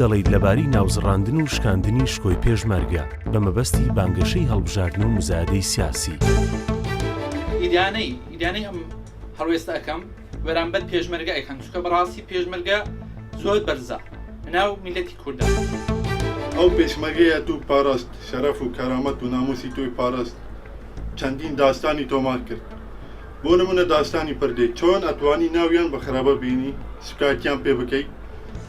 دەڵێیت لەباری ناوزڕاندن و شکاندنی شکۆی پێشمەرگە بە مەبەستی بانگەشەی هەڵبژاردن و مزایدەی سیاسی. ئیدانەی ئەم هەڵوێستا ئەەکەم بەرامبەر پێشمەرگە ئەەکەن چکە بەڕاستی پێشمەرگە زۆر بەرزە ناو میلەتی کوردان. ئەو پێشمەرگەیە تو پاراست شەرەف و کەرامەت و ناموسی توی پاراست چەندین داستانی تۆمار کرد. بۆ نمونە داستانی پردەی چۆن ئەتوانی ناویان بە خراپە بینی شکایەتیان پێ بکەیت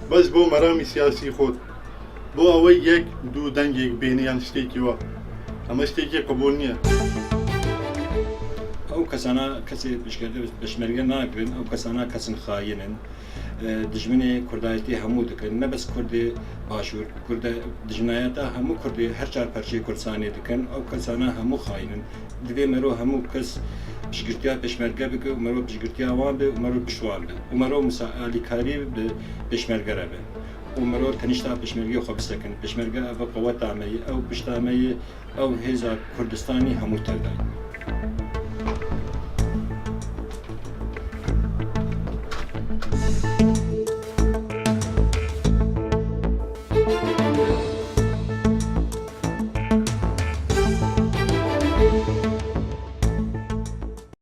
بەس بۆ مەرامی سیاسی خۆت بۆ ئەوەی یەک دوو دەنگێک بینیان شتێکی وە ئەمە شتێکی قبول نییە. ئەو کەسانە کەسی پێشمەرگە ناکرن ئەو کەسانە کەسن خاینن دژمنێ کوردایەتی هەموو دەکەن نەبەس کوردی باشوور دژمنایەتە هەموو کوردی هەر چار پەرچەی کوردستانی دەکەن ئەو کەسانە هەموو خاینن دەبێ مەرۆ هەموو کەس پشگirتیا پێشمەرگە بکە و مەرۆ پشگirتیاوان بێ و مەرۆ پشوان بێ و مەرۆ مساعالیکاری بە پێشمەرگەرە بێ و مەرۆ تەنیشتا پێشمەرگی خۆ بسەکەن پێشمەرگە ئەوە قووەتامەیی ئەو پشتامەیی ئەو هێزا کوردستانی هەموو تەردای.